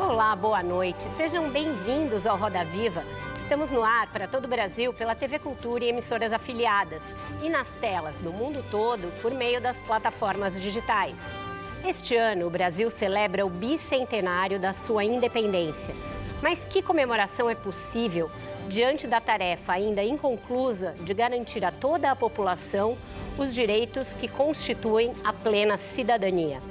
Olá, boa noite. Sejam bem-vindos ao Roda Viva. Estamos no ar para todo o Brasil pela TV Cultura e emissoras afiliadas e nas telas do mundo todo por meio das plataformas digitais. Este ano, o Brasil celebra o bicentenário da sua independência. Mas que comemoração é possível diante da tarefa ainda inconclusa de garantir a toda a população os direitos que constituem a plena cidadania?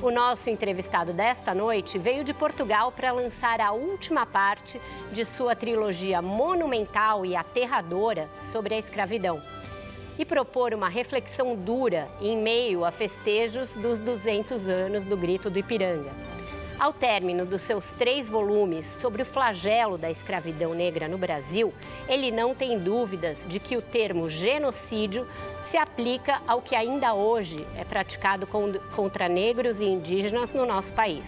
O nosso entrevistado desta noite veio de Portugal para lançar a última parte de sua trilogia monumental e aterradora sobre a escravidão e propor uma reflexão dura em meio a festejos dos 200 anos do Grito do Ipiranga. Ao término dos seus 3 volumes sobre o flagelo da escravidão negra no Brasil, ele não tem dúvidas de que o termo genocídio se aplica ao que ainda hoje é praticado contra negros e indígenas no nosso país.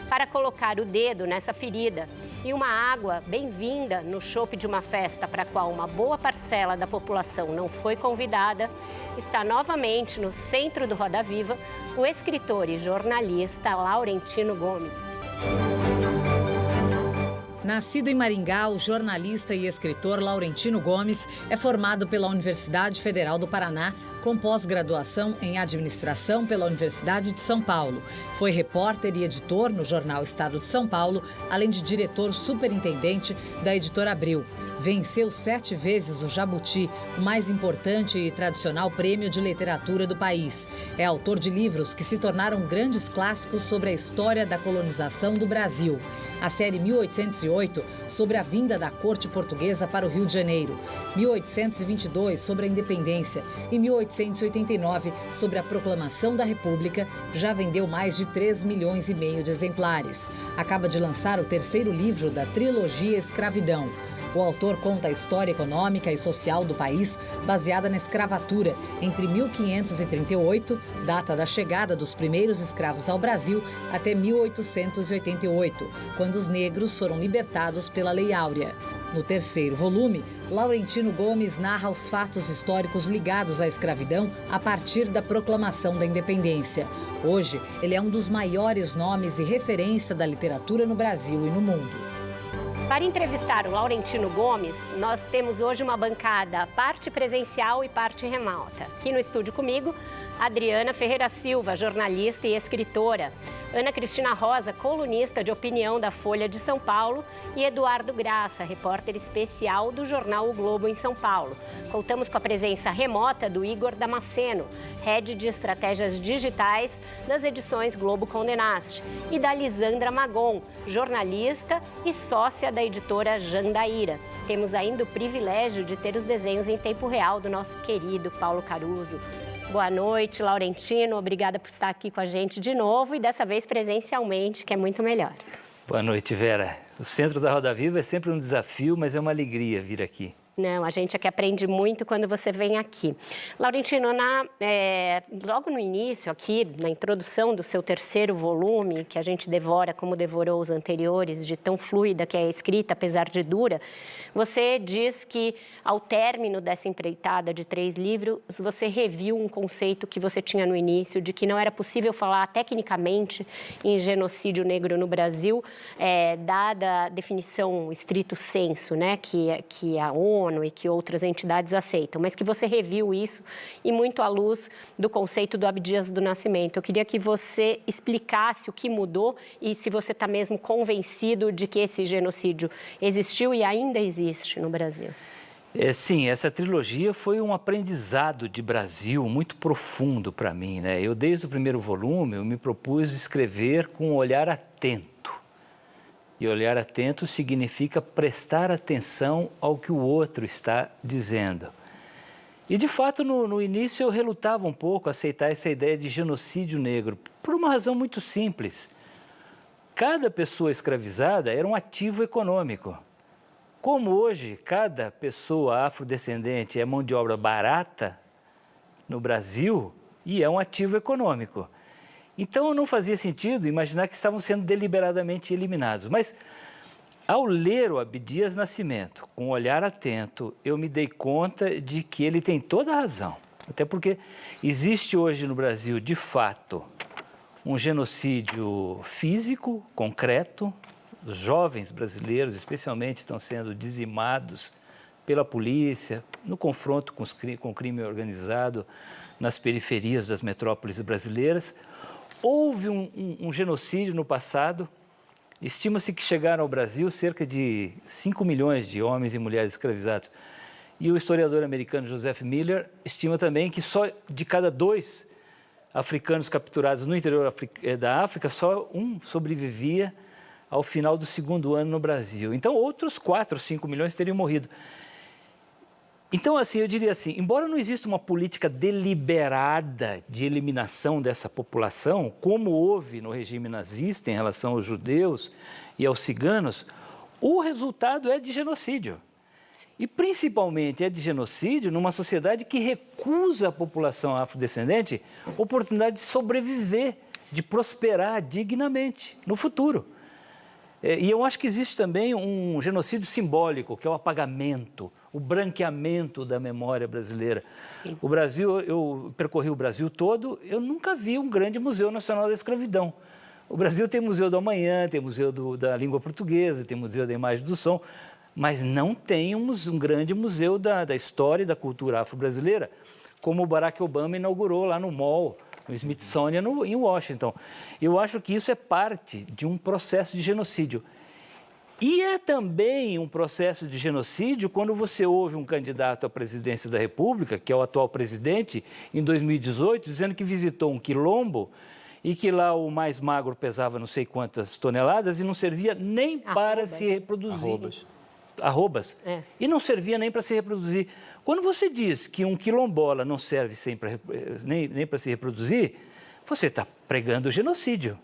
Para colocar o dedo nessa ferida e uma água bem-vinda no chope de uma festa para a qual uma boa parcela da população não foi convidada, está novamente no centro do Roda Viva o escritor e jornalista Laurentino Gomes. Nascido em Maringá, o jornalista e escritor Laurentino Gomes é formado pela Universidade Federal do Paraná, com pós-graduação em administração pela Universidade de São Paulo. Foi repórter e editor no jornal Estado de São Paulo, além de diretor superintendente da editora Abril. Venceu 7 vezes o Jabuti, o mais importante e tradicional prêmio de literatura do país. É autor de livros que se tornaram grandes clássicos sobre a história da colonização do Brasil. A série 1808, sobre a vinda da corte portuguesa para o Rio de Janeiro. 1822, sobre a independência. E 1889, sobre a proclamação da República, já vendeu mais de 3,5 milhões de exemplares. Acaba de lançar o 3º livro da trilogia Escravidão. O autor conta a história econômica e social do país baseada na escravatura entre 1538, data da chegada dos primeiros escravos ao Brasil, até 1888, quando os negros foram libertados pela Lei Áurea. No 3º volume, Laurentino Gomes narra os fatos históricos ligados à escravidão a partir da proclamação da independência. Hoje, ele é um dos maiores nomes e referência da literatura no Brasil e no mundo. Para entrevistar o Laurentino Gomes, nós temos hoje uma bancada parte presencial e parte remota. Aqui no estúdio comigo, Adriana Ferreira Silva, jornalista e escritora. Ana Cristina Rosa, colunista de opinião da Folha de São Paulo. E Eduardo Graça, repórter especial do jornal O Globo em São Paulo. Contamos com a presença remota do Igor Damasceno, head de estratégias digitais das edições Globo Condé Nast. E da Lisandra Magon, jornalista e sócia da editora Jandaíra. Temos ainda o privilégio de ter os desenhos em tempo real do nosso querido Paulo Caruso. Boa noite, Laurentino. Obrigada por estar aqui com a gente de novo e dessa vez presencialmente, que é muito melhor. Boa noite, Vera. O centro da Roda Viva é sempre um desafio, mas é uma alegria vir aqui. Não, a gente aqui aprende muito quando você vem aqui. Laurentino, logo no início aqui, na introdução do seu 3º volume, que a gente devora como devorou os anteriores, de tão fluida que é a escrita, apesar de dura, você diz que ao término dessa empreitada de 3 livros, você reviu um conceito que você tinha no início, de que não era possível falar tecnicamente em genocídio negro no Brasil, dada a definição estrito sensu, né, que a ONU e que outras entidades aceitam, mas que você reviu isso e muito à luz do conceito do Abdias do Nascimento. Eu queria que você explicasse o que mudou e se você está mesmo convencido de que esse genocídio existiu e ainda existe no Brasil. Sim, essa trilogia foi um aprendizado de Brasil muito profundo para mim, né? Eu, desde o 1º volume, eu me propus escrever com um olhar atento. E olhar atento significa prestar atenção ao que o outro está dizendo. E, de fato, no início eu relutava um pouco a aceitar essa ideia de genocídio negro, por uma razão muito simples. Cada pessoa escravizada era um ativo econômico. Como hoje cada pessoa afrodescendente é mão de obra barata no Brasil e é um ativo econômico. Então, não fazia sentido imaginar que estavam sendo deliberadamente eliminados. Mas, ao ler o Abdias Nascimento, com um olhar atento, eu me dei conta de que ele tem toda a razão. Até porque existe hoje no Brasil, de fato, um genocídio físico, concreto. Os jovens brasileiros, especialmente, estão sendo dizimados pela polícia, no confronto com o crime organizado nas periferias das metrópoles brasileiras. Houve um genocídio no passado. Estima-se que chegaram ao Brasil cerca de 5 milhões de homens e mulheres escravizados. E o historiador americano Joseph Miller estima também que só de cada 2 africanos capturados no interior da África, só um sobrevivia ao final do 2º ano no Brasil. Então, outros 4 ou 5 milhões teriam morrido. Então, assim, eu diria assim, embora não exista uma política deliberada de eliminação dessa população, como houve no regime nazista em relação aos judeus e aos ciganos, o resultado é de genocídio. E, principalmente, é de genocídio numa sociedade que recusa à população afrodescendente a oportunidade de sobreviver, de prosperar dignamente no futuro. E eu acho que existe também um genocídio simbólico, que é o apagamento, o branqueamento da memória brasileira. Sim. O Brasil, eu percorri o Brasil todo, eu nunca vi um grande Museu Nacional da Escravidão. O Brasil tem Museu do Amanhã, tem Museu da Língua Portuguesa, tem Museu da Imagem do Som, mas não tem um grande museu da história e da cultura afro-brasileira, como o Barack Obama inaugurou lá no Mall, no Smithsonian, em Washington. Eu acho que isso é parte de um processo de genocídio. E é também um processo de genocídio quando você ouve um candidato à presidência da República, que é o atual presidente, em 2018, dizendo que visitou um quilombo e que lá o mais magro pesava não sei quantas toneladas e não servia nem para se reproduzir. Arrobas. É. E não servia nem para se reproduzir. Quando você diz que um quilombola não serve nem para se reproduzir, você está pregando o genocídio.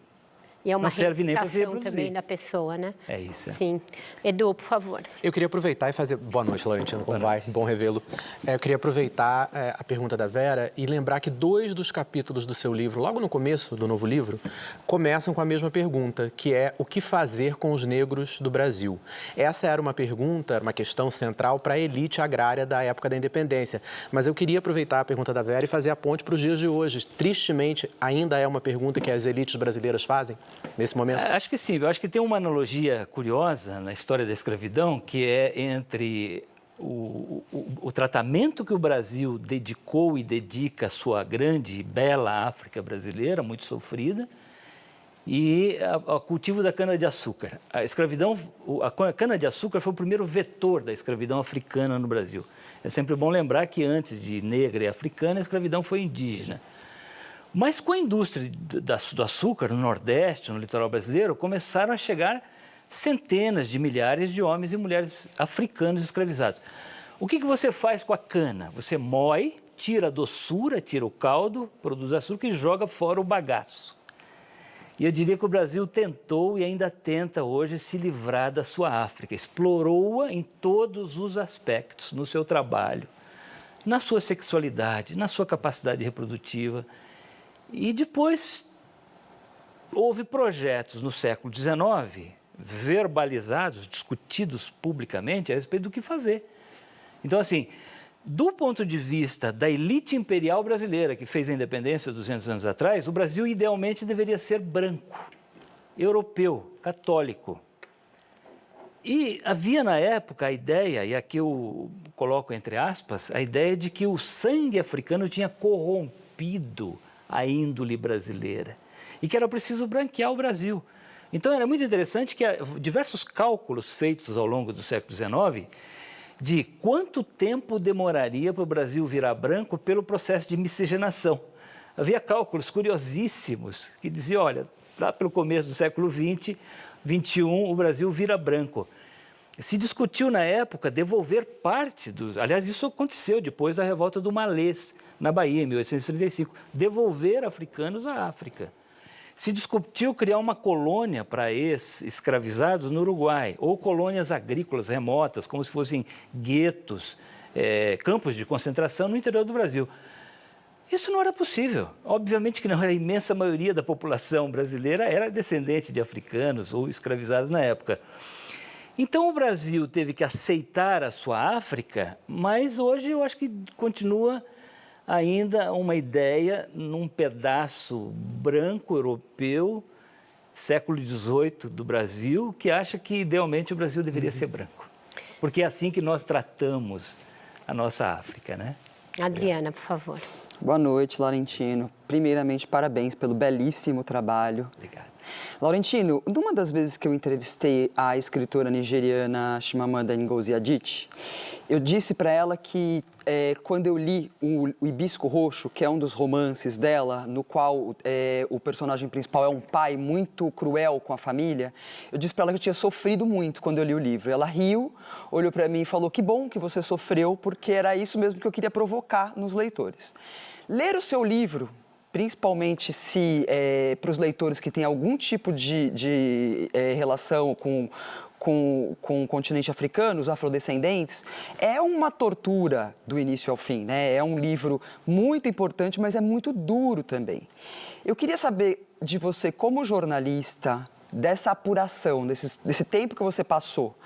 E é uma reivindicação também da pessoa, né? É isso. Sim. Edu, por favor. Eu queria aproveitar e fazer... Boa noite, Laurentino, como vai? Bom revê-lo. Eu queria aproveitar a pergunta da Vera e lembrar que 2 dos capítulos do seu livro, logo no começo do novo livro, começam com a mesma pergunta, que é o que fazer com os negros do Brasil. Essa era uma pergunta, uma questão central para a elite agrária da época da independência. Mas eu queria aproveitar a pergunta da Vera e fazer a ponte para os dias de hoje. Tristemente, ainda é uma pergunta que as elites brasileiras fazem? Nesse momento? Acho que sim. Eu acho que tem uma analogia curiosa na história da escravidão, que é entre o tratamento que o Brasil dedicou e dedica à sua grande e bela África brasileira, muito sofrida, e ao cultivo da cana-de-açúcar. A cana-de-açúcar foi o primeiro vetor da escravidão africana no Brasil. É sempre bom lembrar que antes de negra e africana, a escravidão foi indígena. Mas com a indústria do açúcar no Nordeste, no litoral brasileiro, começaram a chegar centenas de milhares de homens e mulheres africanos escravizados. O que você faz com a cana? Você moe, tira a doçura, tira o caldo, produz açúcar e joga fora o bagaço. E eu diria que o Brasil tentou e ainda tenta hoje se livrar da sua África. Explorou-a em todos os aspectos, no seu trabalho, na sua sexualidade, na sua capacidade reprodutiva. E depois houve projetos no século XIX, verbalizados, discutidos publicamente a respeito do que fazer. Então, assim, do ponto de vista da elite imperial brasileira, que fez a independência 200 anos atrás, o Brasil idealmente deveria ser branco, europeu, católico. E havia na época a ideia, e aqui eu coloco entre aspas, a ideia de que o sangue africano tinha corrompido a índole brasileira e que era preciso branquear o Brasil. Então, era muito interessante que diversos cálculos feitos ao longo do século XIX de quanto tempo demoraria para o Brasil virar branco pelo processo de miscigenação. Havia cálculos curiosíssimos que diziam, olha, lá pelo começo do século XX, XXI, o Brasil vira branco. Se discutiu na época devolver parte dos... Aliás, isso aconteceu depois da revolta do Malês, na Bahia, em 1835. Devolver africanos à África. Se discutiu criar uma colônia para ex-escravizados no Uruguai, ou colônias agrícolas remotas, como se fossem guetos, campos de concentração no interior do Brasil. Isso não era possível. Obviamente que não, a imensa maioria da população brasileira era descendente de africanos ou escravizados na época. Então, o Brasil teve que aceitar a sua África, mas hoje eu acho que continua ainda uma ideia num pedaço branco europeu, século XVIII do Brasil, que acha que idealmente o Brasil deveria ser branco. Porque é assim que nós tratamos a nossa África, né? Adriana, por favor. Boa noite, Laurentino. Primeiramente, parabéns pelo belíssimo trabalho. Obrigado. Laurentino, numa das vezes que eu entrevistei a escritora nigeriana Chimamanda Ngozi Adichie, eu disse para ela que quando eu li o Hibisco Roxo, que é um dos romances dela, no qual o personagem principal é um pai muito cruel com a família, eu disse para ela que eu tinha sofrido muito quando eu li o livro. Ela riu, olhou para mim e falou: que bom que você sofreu, porque era isso mesmo que eu queria provocar nos leitores. Ler o seu livro, principalmente se para os leitores que têm algum tipo de relação com o continente africano, os afrodescendentes, é uma tortura do início ao fim, né? É um livro muito importante, mas é muito duro também. Eu queria saber de você, como jornalista, dessa apuração, desse tempo que você passou,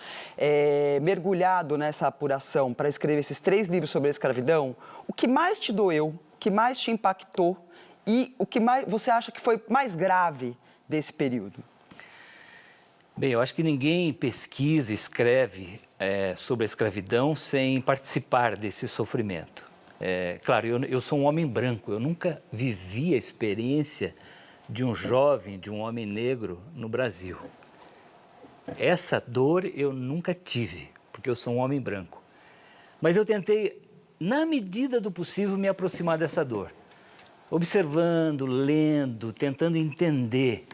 mergulhado nessa apuração para escrever esses 3 livros sobre a escravidão, o que mais te doeu, o que mais te impactou e o que mais você acha que foi mais grave desse período? Bem, eu acho que ninguém pesquisa, escreve sobre a escravidão sem participar desse sofrimento. Claro, eu sou um homem branco, eu nunca vivi a experiência de um jovem, de um homem negro no Brasil. Essa dor eu nunca tive, porque eu sou um homem branco. Mas eu tentei, na medida do possível, me aproximar dessa dor. Observando, lendo, tentando entender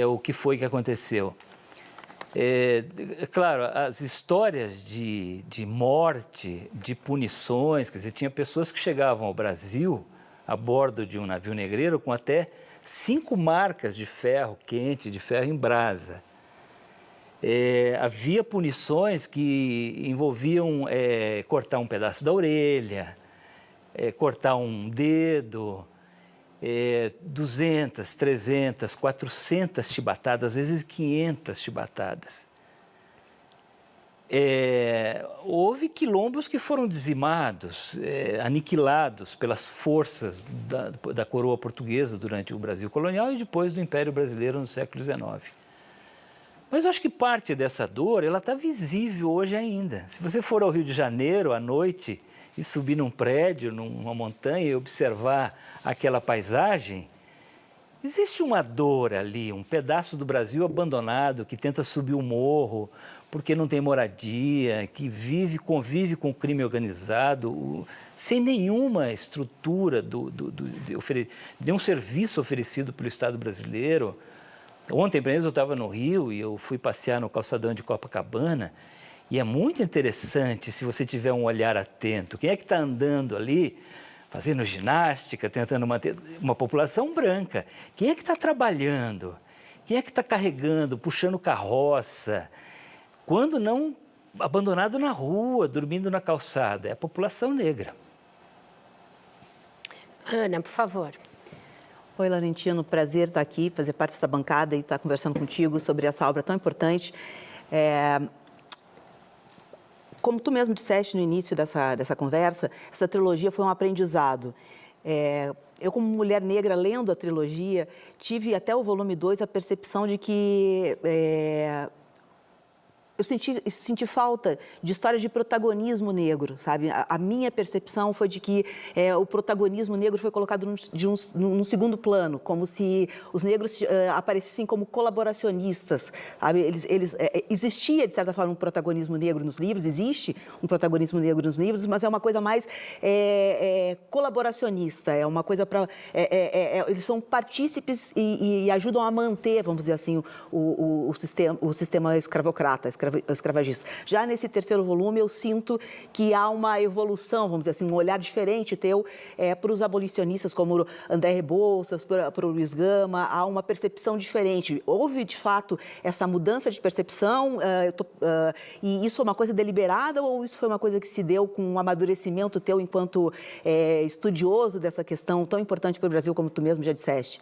o que foi que aconteceu. Claro, as histórias de morte, de punições, quer dizer, tinha pessoas que chegavam ao Brasil a bordo de um navio negreiro com até 5 marcas de ferro quente, de ferro em brasa. Havia punições que envolviam cortar um pedaço da orelha, cortar um dedo, 200, 300, 400 chibatadas, às vezes 500 chibatadas. Houve quilombos que foram dizimados, aniquilados pelas forças da coroa portuguesa durante o Brasil colonial e depois do Império Brasileiro no século XIX. Mas eu acho que parte dessa dor, ela está visível hoje ainda. Se você for ao Rio de Janeiro à noite e subir num prédio, numa montanha e observar aquela paisagem, existe uma dor ali, um pedaço do Brasil abandonado que tenta subir o morro porque não tem moradia, que convive com o crime organizado, sem nenhuma estrutura de um serviço oferecido pelo Estado brasileiro. Ontem, por exemplo, eu estava no Rio e eu fui passear no calçadão de Copacabana. E é muito interessante se você tiver um olhar atento. Quem é que está andando ali, fazendo ginástica, tentando manter uma população branca? Quem é que está trabalhando? Quem é que está carregando, puxando carroça? Quando não abandonado na rua, dormindo na calçada? É a população negra. Ana, por favor. Oi, Laurentino. Prazer estar aqui, fazer parte dessa bancada e estar conversando contigo sobre essa obra tão importante. Como tu mesmo disseste no início dessa conversa, essa trilogia foi um aprendizado. Eu, como mulher negra, lendo a trilogia, tive até o volume 2 a percepção de que eu senti falta de histórias de protagonismo negro, sabe? A minha percepção foi de que o protagonismo negro foi colocado num segundo plano, como se os negros aparecessem como colaboracionistas, sabe? Existia, de certa forma, um protagonismo negro nos livros, existe um protagonismo negro nos livros, mas é uma coisa mais colaboracionista, é uma coisa para... eles são partícipes e ajudam a manter, vamos dizer assim, o sistema escravocrata, escravagista. Já nesse terceiro volume, eu sinto que há uma evolução, vamos dizer assim, um olhar diferente teu para os abolicionistas, como André Rebouças, para o Luiz Gama, há uma percepção diferente. Houve, de fato, essa mudança de percepção, e isso é uma coisa deliberada ou isso foi uma coisa que se deu com um amadurecimento teu enquanto estudioso dessa questão tão importante para o Brasil, como tu mesmo já disseste?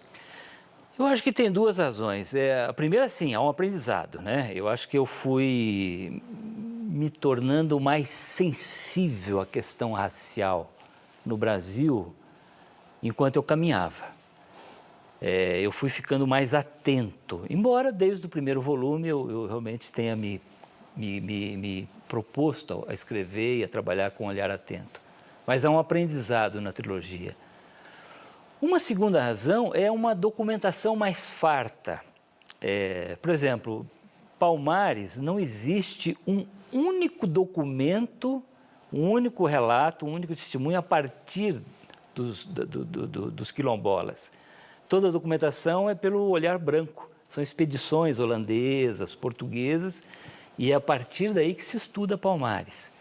Eu acho que tem 2 razões. A primeira, sim, há um aprendizado, né? Eu acho que eu fui me tornando mais sensível à questão racial no Brasil enquanto eu caminhava. Eu fui ficando mais atento, embora desde o primeiro volume eu realmente tenha me proposto a escrever e a trabalhar com um olhar atento. Mas há um aprendizado na trilogia. Uma segunda razão é uma documentação mais farta. Por exemplo, Palmares, não existe um único documento, um único relato, um único testemunho a partir dos quilombolas. Toda a documentação é pelo olhar branco. São expedições holandesas, portuguesas, e é a partir daí que se estuda Palmares.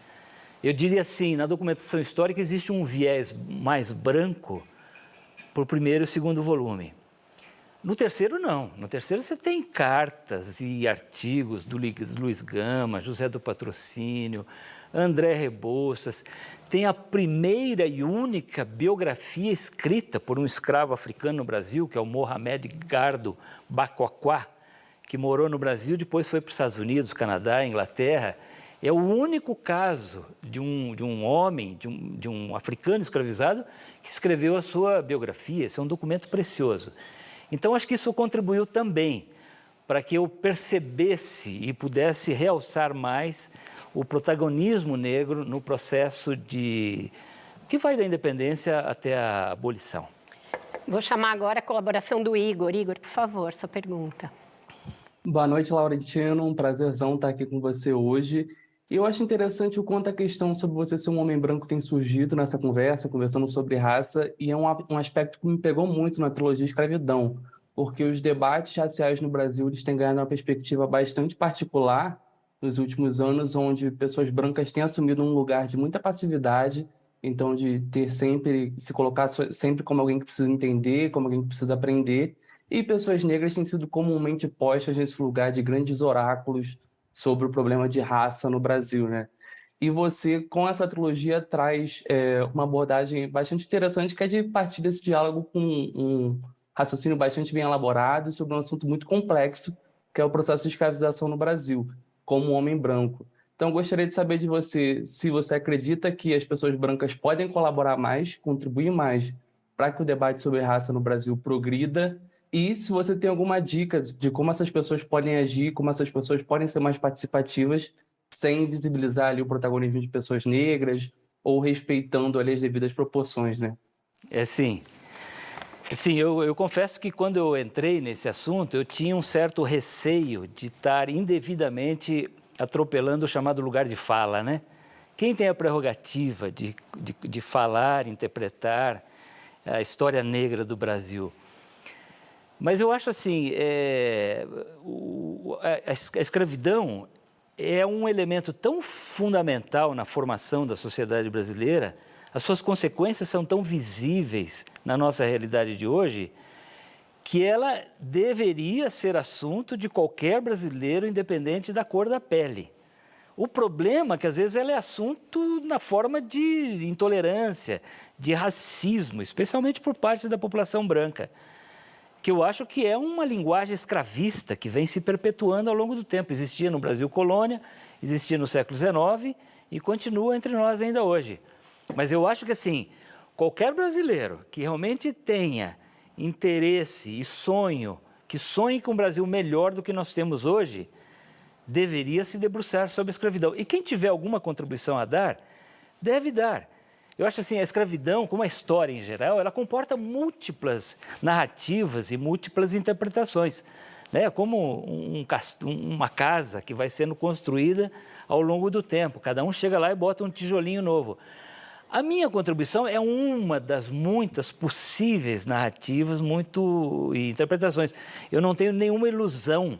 Eu diria assim, na documentação histórica existe um viés mais branco para o primeiro e segundo volume. No terceiro, não. No terceiro você tem cartas e artigos do Luiz Gama, José do Patrocínio, André Rebouças. Tem a primeira e única biografia escrita por um escravo africano no Brasil, que é o Mohamed Gardo Bacoquá, que morou no Brasil, depois foi para os Estados Unidos, Canadá, Inglaterra. É o único caso de um homem, de um africano escravizado, que escreveu a sua biografia. Esse é um documento precioso. Então, acho que isso contribuiu também para que eu percebesse e pudesse realçar mais o protagonismo negro no processo que vai da independência até a abolição. Vou chamar agora a colaboração do Igor. Igor, por favor, sua pergunta. Boa noite, Laurentino. Um prazerzão estar aqui com você hoje. Eu acho interessante o quanto a questão sobre você ser um homem branco tem surgido nessa conversa, conversando sobre raça, e é um aspecto que me pegou muito na trilogia Escravidão, porque os debates raciais no Brasil eles têm ganhado uma perspectiva bastante particular nos últimos anos, onde pessoas brancas têm assumido um lugar de muita passividade, então de ter sempre, se colocar sempre como alguém que precisa entender, como alguém que precisa aprender, e pessoas negras têm sido comumente postas nesse lugar de grandes oráculos sobre o problema de raça no Brasil, né? E você, com essa trilogia, traz uma abordagem bastante interessante, que é de partir desse diálogo com um raciocínio bastante bem elaborado sobre um assunto muito complexo, que é o processo de escravização no Brasil, como um homem branco. Então, gostaria de saber de você se você acredita que as pessoas brancas podem colaborar mais, contribuir mais para que o debate sobre raça no Brasil progrida, e se você tem alguma dica de como essas pessoas podem agir, como essas pessoas podem ser mais participativas, sem invisibilizar ali o protagonismo de pessoas negras ou respeitando ali as devidas proporções, né? Sim, eu confesso que quando eu entrei nesse assunto, eu tinha um certo receio de estar indevidamente atropelando o chamado lugar de fala, né? Quem tem a prerrogativa de falar, interpretar a história negra do Brasil? Mas eu acho assim, a escravidão é um elemento tão fundamental na formação da sociedade brasileira, as suas consequências são tão visíveis na nossa realidade de hoje, que ela deveria ser assunto de qualquer brasileiro, independente da cor da pele. O problema é que, às vezes, ela é assunto na forma de intolerância, de racismo, especialmente por parte da população branca, que eu acho que é uma linguagem escravista que vem se perpetuando ao longo do tempo. Existia no Brasil colônia, existia no século XIX e continua entre nós ainda hoje. Mas eu acho que, assim, qualquer brasileiro que realmente tenha interesse e que sonhe com um Brasil melhor do que nós temos hoje, deveria se debruçar sobre a escravidão. E quem tiver alguma contribuição a dar, deve dar. Eu acho assim, a escravidão, como a história em geral, ela comporta múltiplas narrativas e múltiplas interpretações, né? Como uma casa que vai sendo construída ao longo do tempo. Cada um chega lá e bota um tijolinho novo. A minha contribuição é uma das muitas possíveis narrativas e interpretações. Eu não tenho nenhuma ilusão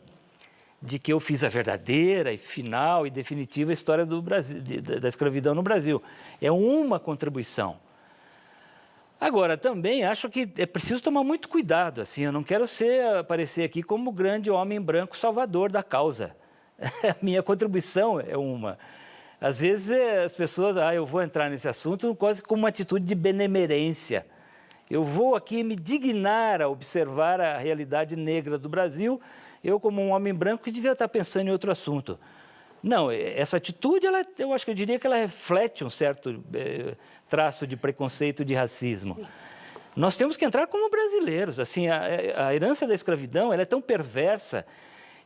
de que eu fiz a verdadeira e final e definitiva história do Brasil, da escravidão no Brasil. É uma contribuição. Agora, também acho que é preciso tomar muito cuidado. Assim, eu não quero aparecer aqui como o grande homem branco salvador da causa. A minha contribuição é uma. Às vezes as pessoas, eu vou entrar nesse assunto quase como uma atitude de benemerência. Eu vou aqui me dignar a observar a realidade negra do Brasil, eu como um homem branco que devia estar pensando em outro assunto. Não, essa atitude, eu diria que ela reflete um certo traço de preconceito, de racismo. Nós temos que entrar como brasileiros. Assim, a herança da escravidão, ela é tão perversa,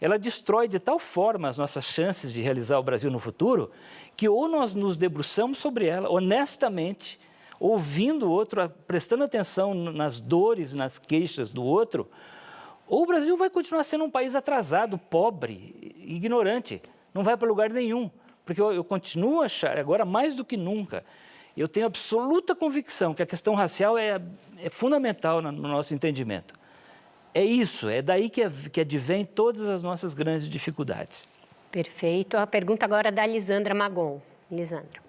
ela destrói de tal forma as nossas chances de realizar o Brasil no futuro, que ou nós nos debruçamos sobre ela, honestamente, ouvindo o outro, prestando atenção nas dores, nas queixas do outro, ou o Brasil vai continuar sendo um país atrasado, pobre, ignorante. Não vai para lugar nenhum, porque eu continuo a achar, agora mais do que nunca, eu tenho absoluta convicção que a questão racial é fundamental no nosso entendimento. É isso, é daí que advém todas as nossas grandes dificuldades. Perfeito. A pergunta agora é da Lisandra Magon. Lisandra.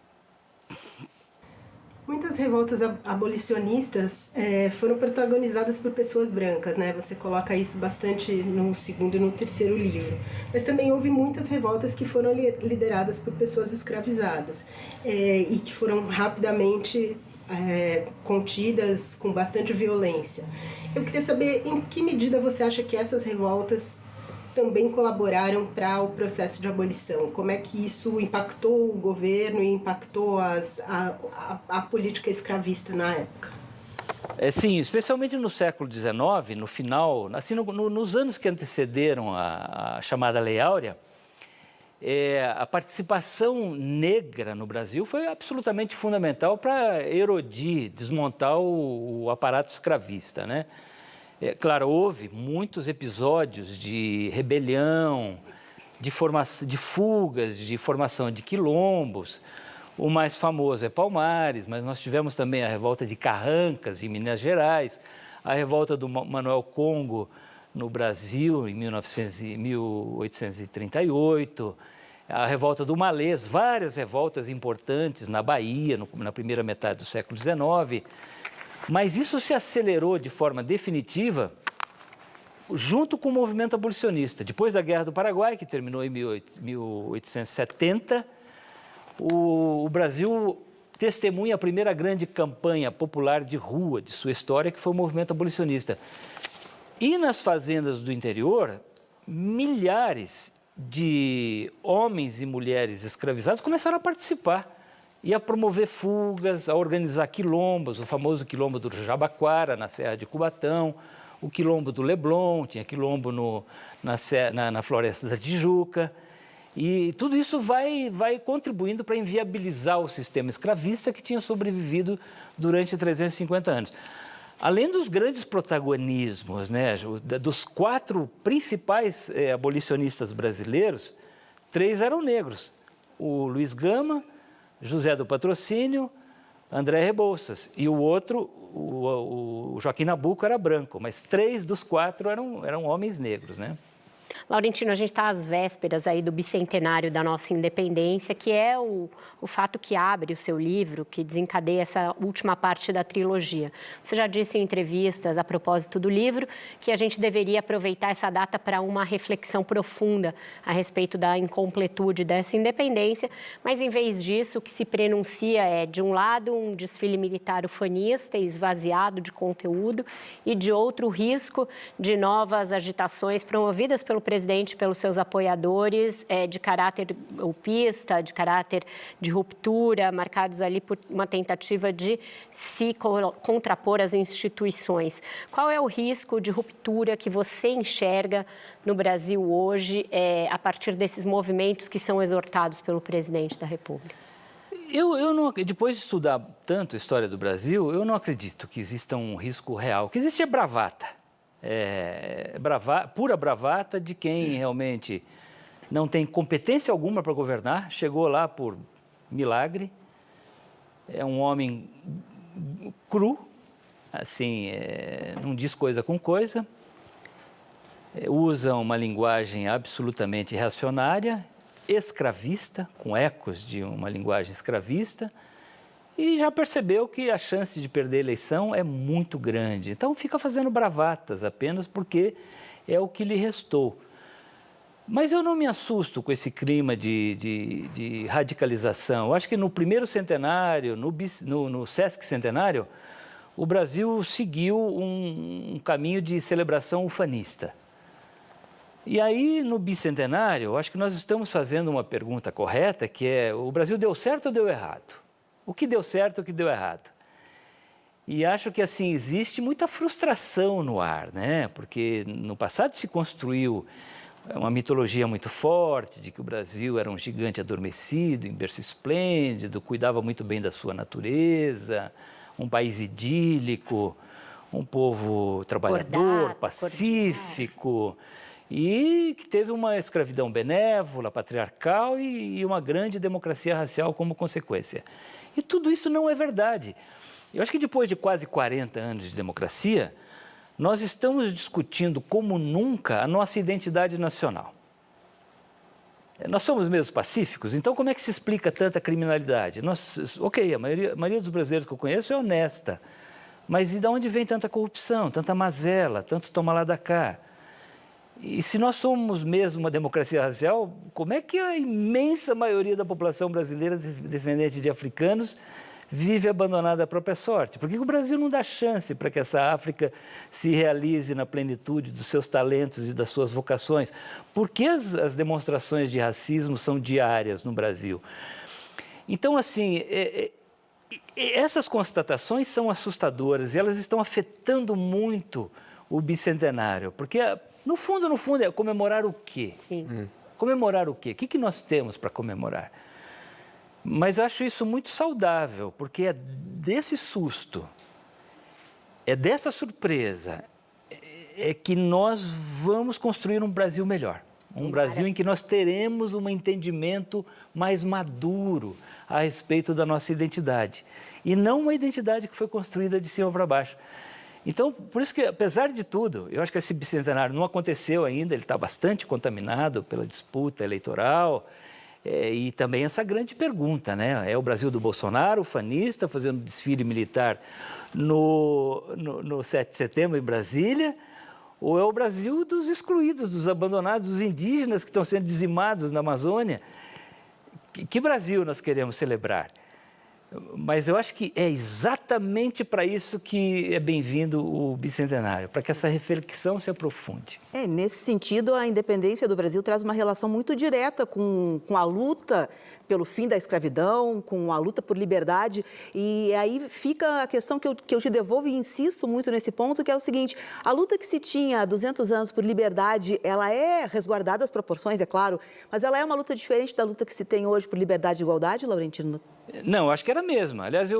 Muitas revoltas abolicionistas foram protagonizadas por pessoas brancas, né? Você coloca isso bastante no segundo e no terceiro livro. Mas também houve muitas revoltas que foram lideradas por pessoas escravizadas e que foram rapidamente contidas com bastante violência. Eu queria saber em que medida você acha que essas revoltas também colaboraram para o processo de abolição. Como é que isso impactou o governo e impactou a política escravista na época? Sim, especialmente no século XIX, no final, assim, nos anos que antecederam a chamada Lei Áurea, a participação negra no Brasil foi absolutamente fundamental para erodir, desmontar o aparato escravista, né? Claro, houve muitos episódios de rebelião, de fugas, de formação de quilombos. O mais famoso é Palmares, mas nós tivemos também a revolta de Carrancas, em Minas Gerais, a revolta do Manuel Congo no Brasil, em 1838, a revolta do Malês, várias revoltas importantes na Bahia, na primeira metade do século XIX. Mas isso se acelerou de forma definitiva junto com o movimento abolicionista. Depois da Guerra do Paraguai, que terminou em 1870, o Brasil testemunha a primeira grande campanha popular de rua de sua história, que foi o movimento abolicionista. E nas fazendas do interior, milhares de homens e mulheres escravizados começaram a participar e a promover fugas, a organizar quilombos, o famoso quilombo do Jabaquara, na Serra de Cubatão, o quilombo do Leblon, tinha quilombo na Floresta da Tijuca. E tudo isso vai contribuindo para inviabilizar o sistema escravista que tinha sobrevivido durante 350 anos. Além dos grandes protagonismos, né, dos 4 principais abolicionistas brasileiros, 3 eram negros. O Luiz Gama, José do Patrocínio, André Rebouças. E o outro, o Joaquim Nabuco, era branco, mas 3 dos 4 eram homens negros, né? Laurentino, a gente está às vésperas aí do bicentenário da nossa independência, que é o fato que abre o seu livro, que desencadeia essa última parte da trilogia. Você já disse em entrevistas a propósito do livro que a gente deveria aproveitar essa data para uma reflexão profunda a respeito da incompletude dessa independência, mas em vez disso o que se prenuncia é, de um lado, um desfile militar ufanista esvaziado de conteúdo e de outro, o risco de novas agitações promovidas pelo presidente e pelos seus apoiadores de caráter golpista, de caráter de ruptura, marcados ali por uma tentativa de se contrapor às instituições. Qual é o risco de ruptura que você enxerga no Brasil hoje, a partir desses movimentos que são exortados pelo presidente da República? Eu não, depois de estudar tanto a história do Brasil, eu não acredito que exista um risco real. O que existe é bravata. Pura bravata de quem realmente não tem competência alguma para governar, chegou lá por milagre, é um homem cru, assim, não diz coisa com coisa, usa uma linguagem absolutamente reacionária, escravista, com ecos de uma linguagem escravista, e já percebeu que a chance de perder a eleição é muito grande. Então fica fazendo bravatas apenas porque é o que lhe restou. Mas eu não me assusto com esse clima de radicalização. Eu acho que no primeiro centenário, no Sesc Centenário, o Brasil seguiu um caminho de celebração ufanista. E aí, no bicentenário, eu acho que nós estamos fazendo uma pergunta correta, que é: o Brasil deu certo ou deu errado? O que deu certo e o que deu errado? E acho que, assim, existe muita frustração no ar, né? Porque no passado se construiu uma mitologia muito forte de que o Brasil era um gigante adormecido, em berço esplêndido, cuidava muito bem da sua natureza, um país idílico, um povo trabalhador, pacífico, e que teve uma escravidão benévola, patriarcal e uma grande democracia racial como consequência. E tudo isso não é verdade. Eu acho que depois de quase 40 anos de democracia, nós estamos discutindo como nunca a nossa identidade nacional. Nós somos mesmo pacíficos, então como é que se explica tanta criminalidade? A maioria dos brasileiros que eu conheço é honesta, mas e de onde vem tanta corrupção, tanta mazela, tanto toma lá da cá? E se nós somos mesmo uma democracia racial, como é que a imensa maioria da população brasileira descendente de africanos vive abandonada à própria sorte? Por que o Brasil não dá chance para que essa África se realize na plenitude dos seus talentos e das suas vocações? Por que as demonstrações de racismo são diárias no Brasil? Então, assim, essas constatações são assustadoras e elas estão afetando muito o bicentenário, porque, no fundo, é comemorar o quê? Sim. Comemorar o quê? O que nós temos para comemorar? Mas acho isso muito saudável, porque é desse susto, é dessa surpresa, é que nós vamos construir um Brasil melhor. Um Brasil em que nós teremos um entendimento mais maduro a respeito da nossa identidade. E não uma identidade que foi construída de cima para baixo. Então, por isso que, apesar de tudo, eu acho que esse bicentenário não aconteceu ainda, ele está bastante contaminado pela disputa eleitoral. E também essa grande pergunta, né? É o Brasil do Bolsonaro, ufanista, fazendo desfile militar no 7 de setembro em Brasília, ou é o Brasil dos excluídos, dos abandonados, dos indígenas que estão sendo dizimados na Amazônia? Que Brasil nós queremos celebrar? Mas eu acho que é exatamente para isso que é bem-vindo o bicentenário, para que essa reflexão se aprofunde. Nesse sentido, a independência do Brasil traz uma relação muito direta com a luta pelo fim da escravidão, com a luta por liberdade. E aí fica a questão que eu te devolvo e insisto muito nesse ponto, que é o seguinte: a luta que se tinha há 200 anos por liberdade, ela é resguardada as proporções, é claro, mas ela é uma luta diferente da luta que se tem hoje por liberdade e igualdade, Laurentino? Não, acho que era a mesma. Aliás,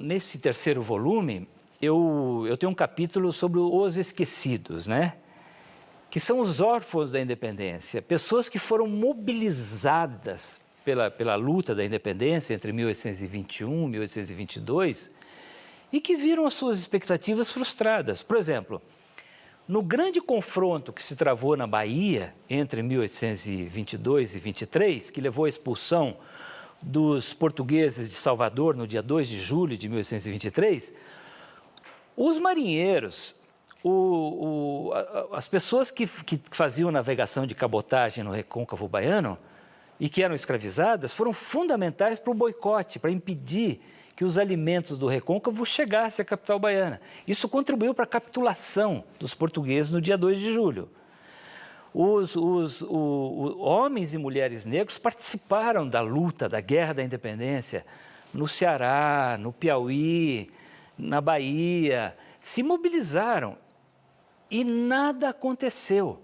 nesse terceiro volume, eu tenho um capítulo sobre os esquecidos, né? Que são os órfãos da independência, pessoas que foram mobilizadas pela luta da independência entre 1821 e 1822 e que viram as suas expectativas frustradas. Por exemplo, no grande confronto que se travou na Bahia entre 1822 e 23, que levou à expulsão dos portugueses de Salvador no dia 2 de julho de 1823, os marinheiros, as pessoas que faziam navegação de cabotagem no recôncavo baiano e que eram escravizadas, foram fundamentais para o boicote, para impedir que os alimentos do recôncavo chegassem à capital baiana. Isso contribuiu para a capitulação dos portugueses no dia 2 de julho. Os homens e mulheres negros participaram da luta, da guerra da independência, no Ceará, no Piauí, na Bahia, se mobilizaram e nada aconteceu.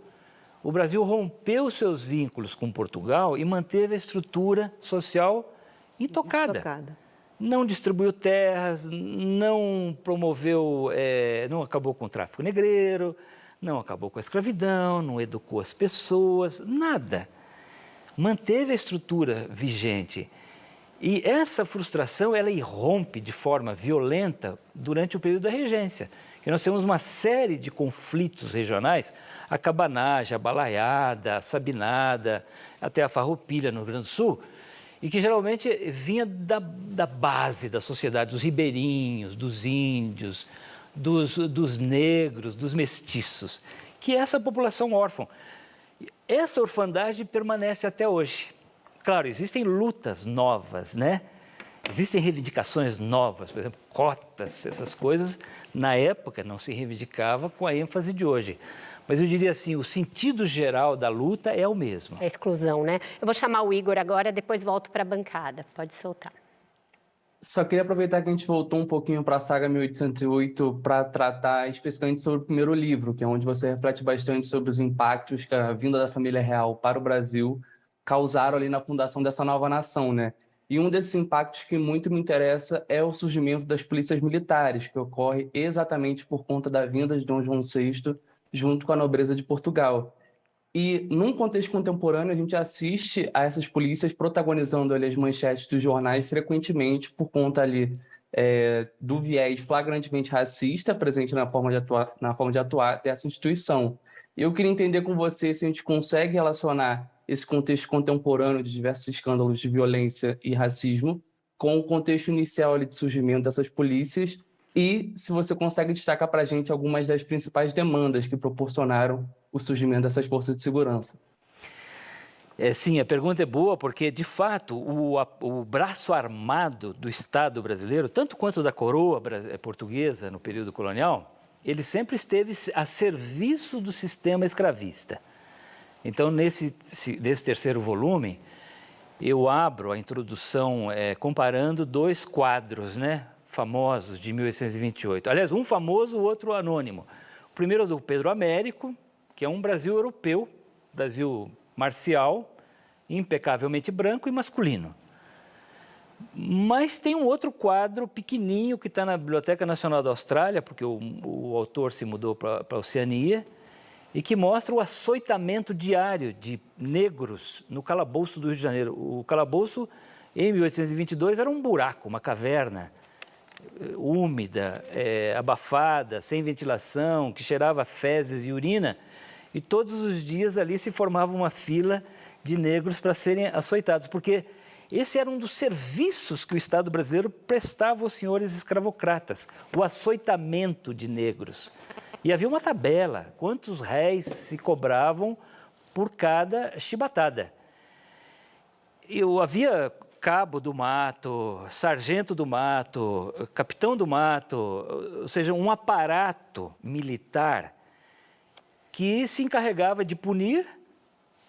O Brasil rompeu seus vínculos com Portugal e manteve a estrutura social intocada. Não distribuiu terras, não promoveu, não acabou com o tráfico negreiro, não acabou com a escravidão, não educou as pessoas, nada. Manteve a estrutura vigente. E essa frustração, ela irrompe de forma violenta durante o período da regência. Que nós temos uma série de conflitos regionais, a cabanagem, a balaiada, a sabinada, até a farroupilha no Rio Grande do Sul, e que geralmente vinha da base da sociedade, dos ribeirinhos, dos índios, dos negros, dos mestiços, que é essa população órfã. Essa orfandade permanece até hoje. Claro, existem lutas novas, né? Existem reivindicações novas, por exemplo, cotas, essas coisas, na época não se reivindicava com a ênfase de hoje. Mas eu diria assim, o sentido geral da luta é o mesmo. É exclusão, né? Eu vou chamar o Igor agora, depois volto para a bancada. Pode soltar. Só queria aproveitar que a gente voltou um pouquinho para a saga 1808 para tratar especificamente sobre o primeiro livro, que é onde você reflete bastante sobre os impactos que a vinda da família real para o Brasil causaram ali na fundação dessa nova nação, né? E um desses impactos que muito me interessa é o surgimento das polícias militares, que ocorre exatamente por conta da vinda de Dom João VI junto com a nobreza de Portugal. E, num contexto contemporâneo, a gente assiste a essas polícias protagonizando ali as manchetes dos jornais frequentemente por conta ali do viés flagrantemente racista presente na forma de atuar dessa instituição. Eu queria entender com você se a gente consegue relacionar esse contexto contemporâneo de diversos escândalos de violência e racismo com o contexto inicial ali de surgimento dessas polícias e se você consegue destacar para a gente algumas das principais demandas que proporcionaram o surgimento dessas forças de segurança. Sim, a pergunta é boa porque, de fato, o braço armado do Estado brasileiro, tanto quanto da coroa portuguesa no período colonial, ele sempre esteve a serviço do sistema escravista. Então, nesse terceiro volume, eu abro a introdução comparando dois quadros, né, famosos de 1828. Aliás, um famoso, o outro anônimo. O primeiro é do Pedro Américo, que é um Brasil europeu, Brasil marcial, impecavelmente branco e masculino. Mas tem um outro quadro pequenininho que está na Biblioteca Nacional da Austrália, porque o autor se mudou para a Oceania, e que mostra o açoitamento diário de negros no calabouço do Rio de Janeiro. O calabouço, em 1822, era um buraco, uma caverna úmida, abafada, sem ventilação, que cheirava fezes e urina, e todos os dias ali se formava uma fila de negros para serem açoitados, porque esse era um dos serviços que o Estado brasileiro prestava aos senhores escravocratas, o açoitamento de negros. E havia uma tabela, quantos réis se cobravam por cada chibatada. Havia cabo do mato, sargento do mato, capitão do mato, ou seja, um aparato militar que se encarregava de punir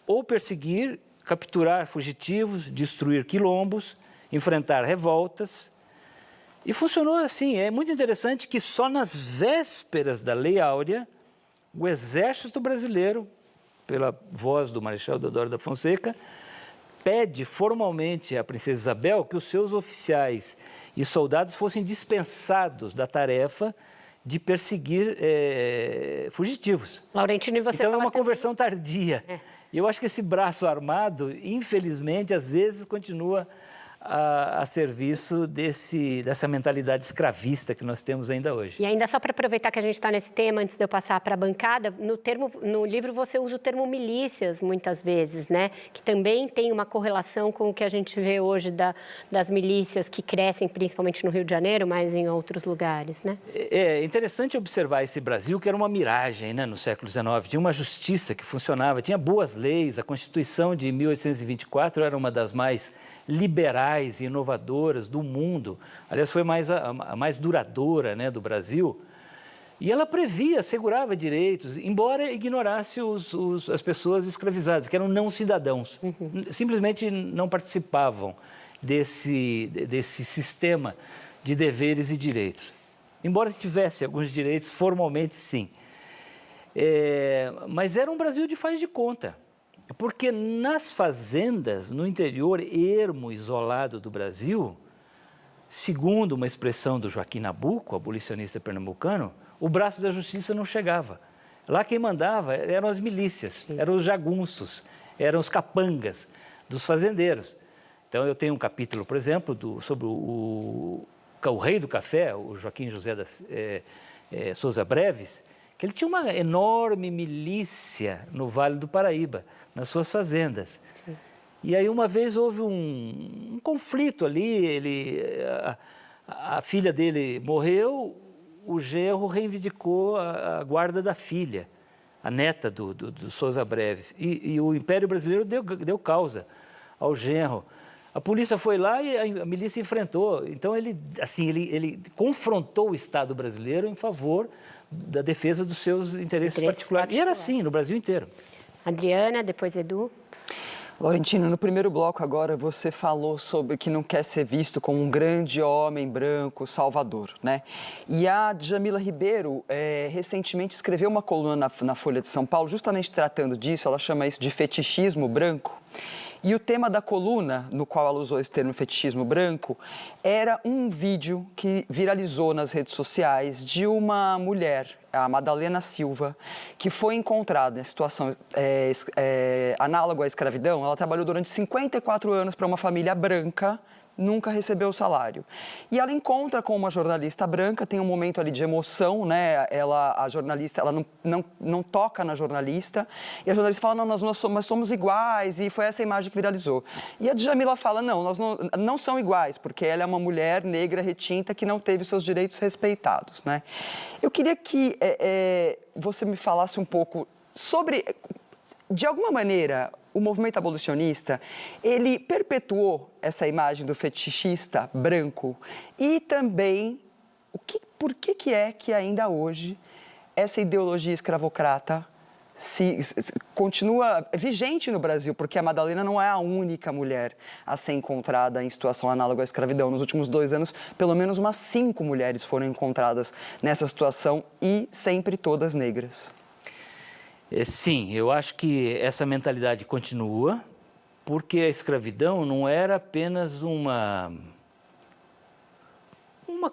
ou perseguir, capturar fugitivos, destruir quilombos, enfrentar revoltas. E funcionou assim. É muito interessante que só nas vésperas da Lei Áurea, o Exército Brasileiro, pela voz do Marechal Deodoro da Fonseca, pede formalmente à Princesa Isabel que os seus oficiais e soldados fossem dispensados da tarefa de perseguir fugitivos. Laurentino, e você então é uma também... conversão tardia. E eu acho que esse braço armado, infelizmente, às vezes continua a serviço dessa mentalidade escravista que nós temos ainda hoje. E ainda só para aproveitar que a gente está nesse tema, antes de eu passar para a bancada, no livro você usa o termo milícias muitas vezes, né? Que também tem uma correlação com o que a gente vê hoje das milícias que crescem principalmente no Rio de Janeiro, mas em outros lugares, né? É interessante observar esse Brasil que era uma miragem, né, no século XIX. Tinha uma justiça que funcionava, tinha boas leis, a Constituição de 1824 era uma das mais liberais e inovadoras do mundo. Aliás, foi a mais duradoura, né, do Brasil. E ela previa, assegurava direitos, embora ignorasse as pessoas escravizadas, que eram não cidadãos. Simplesmente não participavam desse sistema de deveres e direitos. Embora tivesse alguns direitos, formalmente sim. Mas era um Brasil de faz de conta. Porque nas fazendas, no interior ermo, isolado do Brasil, segundo uma expressão do Joaquim Nabuco, abolicionista pernambucano, o braço da justiça não chegava. Lá quem mandava eram as milícias, eram os jagunços, eram os capangas dos fazendeiros. Então eu tenho um capítulo, por exemplo, sobre o rei do café, o Joaquim José Souza Breves, que ele tinha uma enorme milícia no Vale do Paraíba, nas suas fazendas. E aí uma vez houve um conflito ali, a filha dele morreu, o genro reivindicou a guarda da filha, a neta do Souza Breves, e o Império Brasileiro deu causa ao genro. A polícia foi lá e a milícia enfrentou. Então, ele confrontou o Estado brasileiro em favor da defesa dos seus interesses particulares. E era assim no Brasil inteiro. Adriana, depois Edu. Laurentino, no primeiro bloco agora você falou sobre que não quer ser visto como um grande homem branco salvador, né? E a Djamila Ribeiro recentemente escreveu uma coluna na Folha de São Paulo justamente tratando disso, ela chama isso de fetichismo branco. E o tema da coluna, no qual ela usou esse termo fetichismo branco, era um vídeo que viralizou nas redes sociais de uma mulher, a Madalena Silva, que foi encontrada em situação análoga à escravidão. Ela trabalhou durante 54 anos para uma família branca, nunca recebeu salário. E ela encontra com uma jornalista branca, tem um momento ali de emoção, né? A jornalista, ela não toca na jornalista, e a jornalista fala, não, nós somos iguais, e foi essa imagem que viralizou. E a Djamila fala, não, nós não são iguais, porque ela é uma mulher negra retinta que não teve seus direitos respeitados, né? Eu queria que você me falasse um pouco sobre, de alguma maneira, o movimento abolicionista, ele perpetuou essa imagem do fetichista branco e também por que é que ainda hoje essa ideologia escravocrata continua vigente no Brasil, porque a Madalena não é a única mulher a ser encontrada em situação análoga à escravidão. Nos últimos 2 anos, pelo menos umas 5 mulheres foram encontradas nessa situação e sempre todas negras. Sim, eu acho que essa mentalidade continua, porque a escravidão não era apenas uma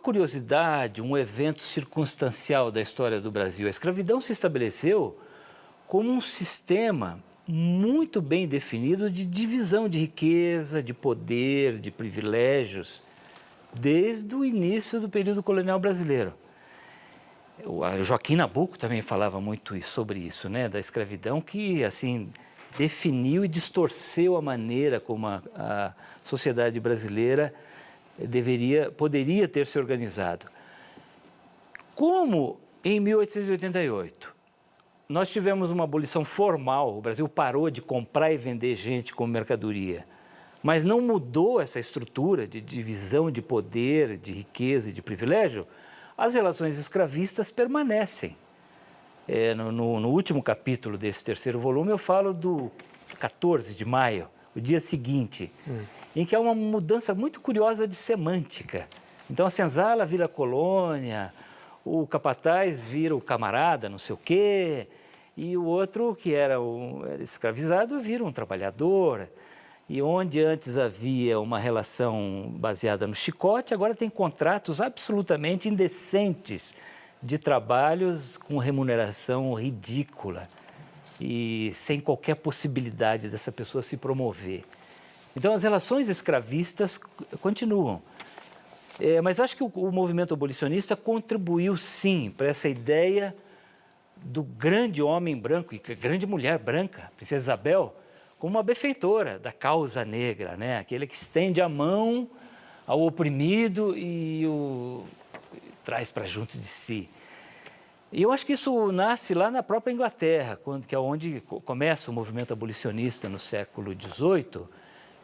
curiosidade, um evento circunstancial da história do Brasil. A escravidão se estabeleceu como um sistema muito bem definido de divisão de riqueza, de poder, de privilégios, desde o início do período colonial brasileiro. O Joaquim Nabuco também falava muito sobre isso, né, da escravidão, que assim definiu e distorceu a maneira como a sociedade brasileira poderia ter se organizado. Como em 1888 nós tivemos uma abolição formal, o Brasil parou de comprar e vender gente como mercadoria, mas não mudou essa estrutura de divisão de poder, de riqueza e de privilégio, as relações escravistas permanecem. No último capítulo desse 3º volume, eu falo do 14 de maio, o dia seguinte, em que há uma mudança muito curiosa de semântica. Então, a senzala vira colônia, o capataz vira o camarada, não sei o quê, e o outro, que era escravizado, vira um trabalhador. E onde antes havia uma relação baseada no chicote, agora tem contratos absolutamente indecentes de trabalhos com remuneração ridícula e sem qualquer possibilidade dessa pessoa se promover. Então, as relações escravistas continuam. Mas eu acho que o movimento abolicionista contribuiu, sim, para essa ideia do grande homem branco e grande mulher branca, a princesa Isabel, como uma benfeitora da causa negra, né? Aquele que estende a mão ao oprimido e o traz para junto de si. E eu acho que isso nasce lá na própria Inglaterra, que é onde começa o movimento abolicionista no século XVIII,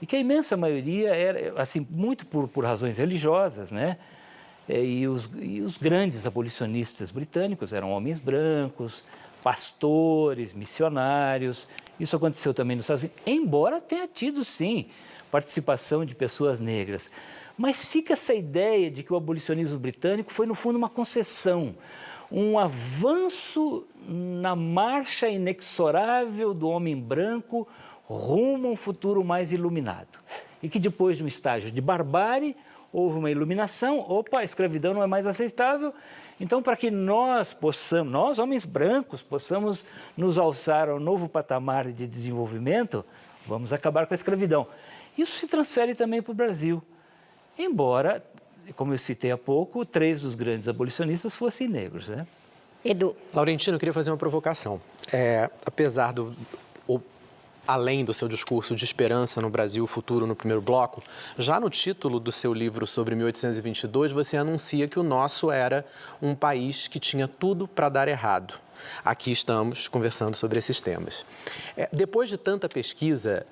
e que a imensa maioria era, assim, muito por razões religiosas, né? E os grandes abolicionistas britânicos eram homens brancos, pastores, missionários. Isso aconteceu também nos Estados Unidos, embora tenha tido, sim, participação de pessoas negras. Mas fica essa ideia de que o abolicionismo britânico foi, no fundo, uma concessão, um avanço na marcha inexorável do homem branco rumo a um futuro mais iluminado. E que depois de um estágio de barbárie, houve uma iluminação, opa, a escravidão não é mais aceitável, então para que nós homens brancos, possamos nos alçar ao novo patamar de desenvolvimento, vamos acabar com a escravidão. Isso se transfere também para o Brasil, embora, como eu citei há pouco, 3 dos grandes abolicionistas fossem negros, né? Edu. Laurentino, eu queria fazer uma provocação. Apesar além do seu discurso de esperança no Brasil futuro no primeiro bloco, já no título do seu livro sobre 1822, você anuncia que o nosso era um país que tinha tudo para dar errado. Aqui estamos conversando sobre esses temas. Depois de tanta pesquisa,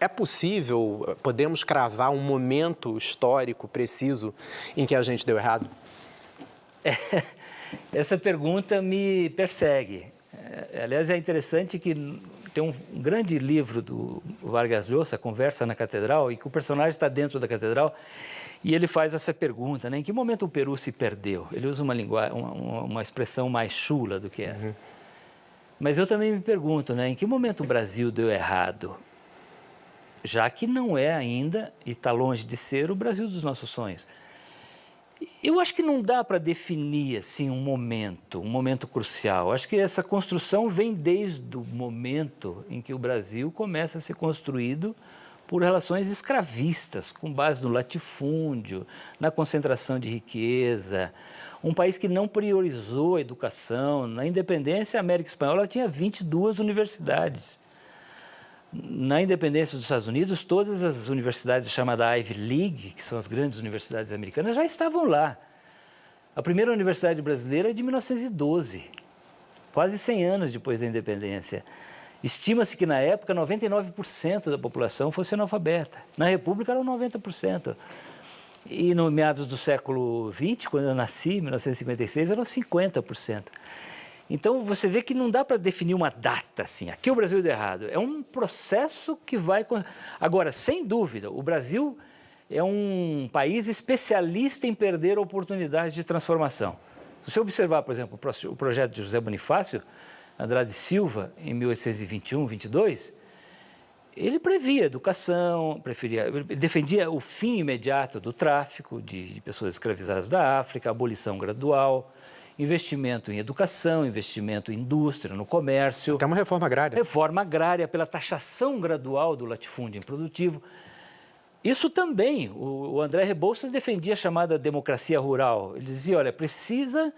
É possível, podemos cravar um momento histórico preciso em que a gente deu errado? Essa pergunta me persegue. Aliás, é interessante que tem um grande livro do Vargas Llosa, Conversa na Catedral, e que o personagem está dentro da catedral e ele faz essa pergunta, né? Em que momento o Peru se perdeu? Ele usa uma expressão mais chula do que essa. Mas eu também me pergunto, né? Em que momento o Brasil deu errado? Já que não é ainda, e está longe de ser, o Brasil dos nossos sonhos. Eu acho que não dá para definir assim, um momento crucial. Acho que essa construção vem desde o momento em que o Brasil começa a ser construído por relações escravistas, com base no latifúndio, na concentração de riqueza. Um país que não priorizou a educação. Na independência, a América Espanhola tinha 22 universidades. Na independência dos Estados Unidos, todas as universidades chamadas Ivy League, que são as grandes universidades americanas, já estavam lá. A primeira universidade brasileira é de 1912, quase 100 anos depois da independência. Estima-se que, na época, 99% da população fosse analfabeta. Na República, eram 90%. E no meados do século XX, quando eu nasci, em 1956, eram 50%. Então, você vê que não dá para definir uma data assim. Aqui o Brasil deu errado. É um processo que vai... Agora, sem dúvida, o Brasil é um país especialista em perder oportunidades de transformação. Se você observar, por exemplo, o projeto de José Bonifácio Andrade Silva, em 1821, 22, ele previa educação, ele defendia o fim imediato do tráfico de pessoas escravizadas da África, abolição gradual, investimento em educação, investimento em indústria, no comércio. Até uma reforma agrária. Reforma agrária pela taxação gradual do latifúndio improdutivo. Isso também, o André Rebouças defendia a chamada democracia rural. Ele dizia, olha, precisa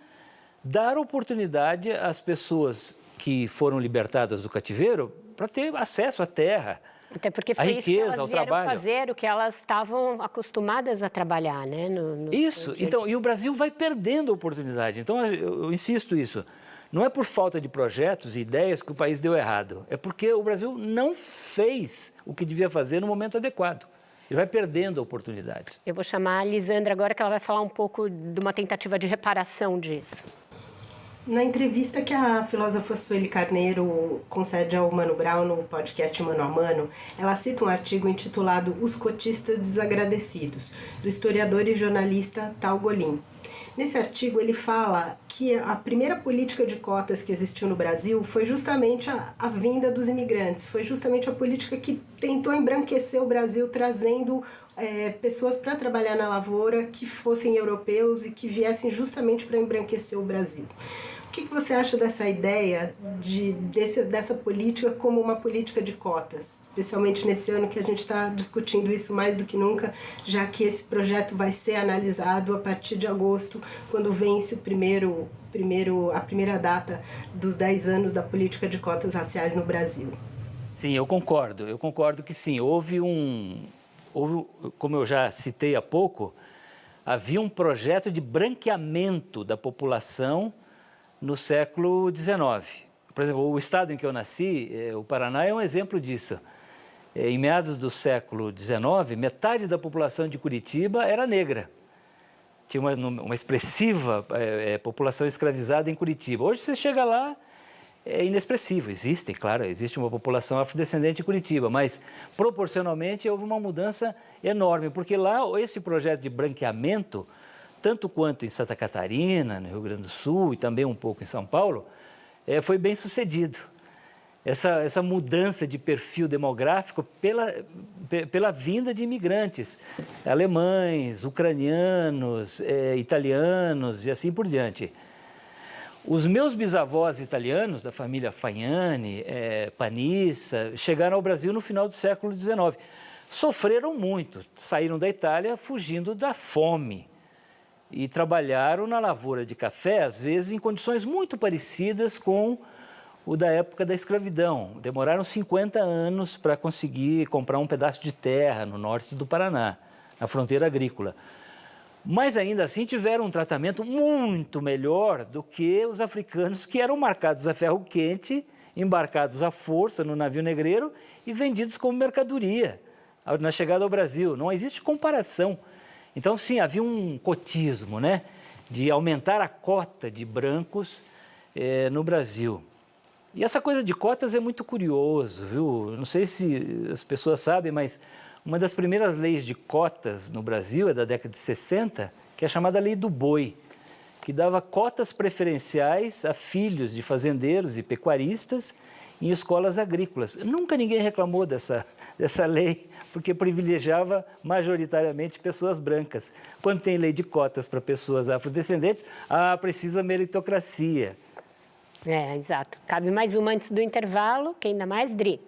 dar oportunidade às pessoas que foram libertadas do cativeiro para ter acesso à terra. Até porque foi a riqueza, riqueza, ao trabalho. Fazer o que elas estavam acostumadas a trabalhar, né? Isso, então, e o Brasil vai perdendo a oportunidade. Então, eu insisto isso, não é por falta de projetos e ideias que o país deu errado, é porque o Brasil não fez o que devia fazer no momento adequado. Ele vai perdendo a oportunidade. Eu vou chamar a Lisandra agora, que ela vai falar um pouco de uma tentativa de reparação disso. Na entrevista que a filósofa Sueli Carneiro concede ao Mano Brown no podcast Mano a Mano, ela cita um artigo intitulado Os Cotistas Desagradecidos, do historiador e jornalista Tal Golin. Nesse artigo ele fala que a primeira política de cotas que existiu no Brasil foi justamente a vinda dos imigrantes, foi justamente a política que tentou embranquecer o Brasil, trazendo pessoas para trabalhar na lavoura que fossem europeus e que viessem justamente para embranquecer o Brasil. O que você acha dessa ideia dessa política como uma política de cotas, especialmente nesse ano que a gente está discutindo isso mais do que nunca, já que esse projeto vai ser analisado a partir de agosto, quando vence a primeira data dos 10 anos da política de cotas raciais no Brasil? Sim, eu concordo que sim. Houve, como eu já citei há pouco, havia um projeto de branqueamento da população no século XIX. Por exemplo, o estado em que eu nasci, o Paraná, é um exemplo disso. Em meados do século XIX, metade da população de Curitiba era negra. Tinha uma expressiva população escravizada em Curitiba. Hoje você chega lá, é inexpressivo. Existe uma população afrodescendente em Curitiba, mas proporcionalmente houve uma mudança enorme, porque lá esse projeto de branqueamento, tanto quanto em Santa Catarina, no Rio Grande do Sul e também um pouco em São Paulo, foi bem sucedido. Essa mudança de perfil demográfico pela vinda de imigrantes, alemães, ucranianos, italianos e assim por diante. Os meus bisavós italianos, da família Fagnani, Panissa, chegaram ao Brasil no final do século XIX. Sofreram muito, saíram da Itália fugindo da fome e trabalharam na lavoura de café, às vezes em condições muito parecidas com o da época da escravidão. Demoraram 50 anos para conseguir comprar um pedaço de terra no norte do Paraná, na fronteira agrícola. Mas ainda assim tiveram um tratamento muito melhor do que os africanos, que eram marcados a ferro quente embarcados à força no navio negreiro e vendidos como mercadoria na chegada ao Brasil. Não existe comparação. Então, sim, havia um cotismo, né, de aumentar a cota de brancos no Brasil. E essa coisa de cotas é muito curioso, viu? Não sei se as pessoas sabem, mas uma das primeiras leis de cotas no Brasil é da década de 60, que é a chamada Lei do Boi, que dava cotas preferenciais a filhos de fazendeiros e pecuaristas em escolas agrícolas. Nunca ninguém reclamou dessa lei, porque privilegiava majoritariamente pessoas brancas. Quando tem lei de cotas para pessoas afrodescendentes, precisa meritocracia. Exato. Cabe mais uma antes do intervalo. Quem dá mais, Dri?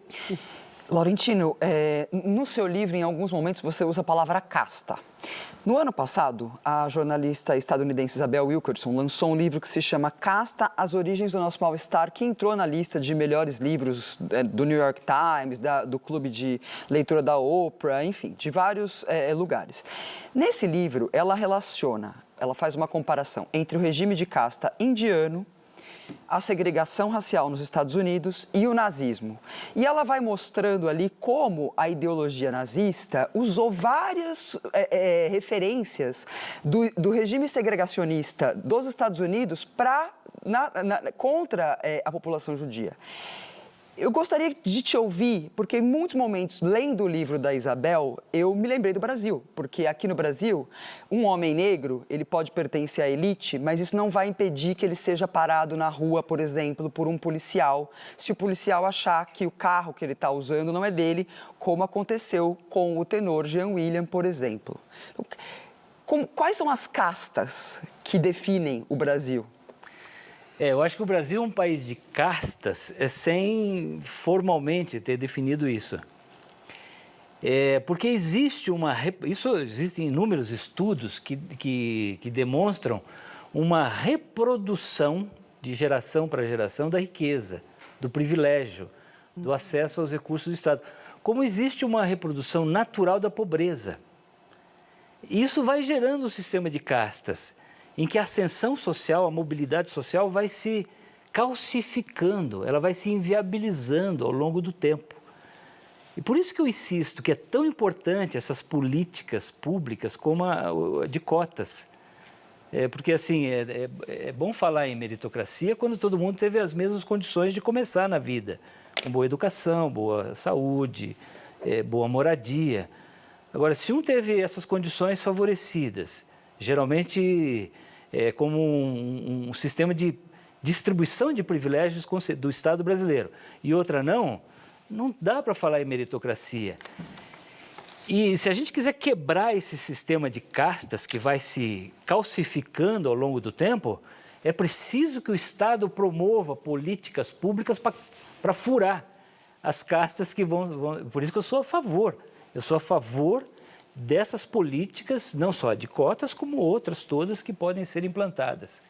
Laurentino, no seu livro, em alguns momentos, você usa a palavra casta. No ano passado, a jornalista estadunidense Isabel Wilkerson lançou um livro que se chama Casta, as origens do nosso mal-estar, que entrou na lista de melhores livros do New York Times, do clube de leitura da Oprah, enfim, de vários lugares. Nesse livro, ela faz uma comparação entre o regime de casta indiano, a segregação racial nos Estados Unidos e o nazismo. E ela vai mostrando ali como a ideologia nazista usou várias referências do regime segregacionista dos Estados Unidos contra a população judia. Eu gostaria de te ouvir, porque em muitos momentos, lendo o livro da Isabel, eu me lembrei do Brasil. Porque aqui no Brasil, um homem negro, ele pode pertencer à elite, mas isso não vai impedir que ele seja parado na rua, por exemplo, por um policial, se o policial achar que o carro que ele está usando não é dele, como aconteceu com o tenor Jean William, por exemplo. Quais são as castas que definem o Brasil? Eu acho que o Brasil é um país de castas sem formalmente ter definido isso. Porque existem inúmeros estudos que demonstram uma reprodução de geração para geração da riqueza, do privilégio, do acesso aos recursos do Estado. Como existe uma reprodução natural da pobreza. Isso vai gerando um sistema de castas, em que a ascensão social, a mobilidade social vai se calcificando, ela vai se inviabilizando ao longo do tempo. E por isso que eu insisto que é tão importante essas políticas públicas como a de cotas. Porque, assim, é bom falar em meritocracia quando todo mundo teve as mesmas condições de começar na vida, com boa educação, boa saúde, boa moradia. Agora, se um teve essas condições favorecidas, geralmente como um sistema de distribuição de privilégios do Estado brasileiro, e outra não dá para falar em meritocracia. E se a gente quiser quebrar esse sistema de castas que vai se calcificando ao longo do tempo, é preciso que o Estado promova políticas públicas para furar as castas que vão... Por isso que eu sou a favor. Eu sou a favor dessas políticas, não só de cotas, como outras todas que podem ser implantadas.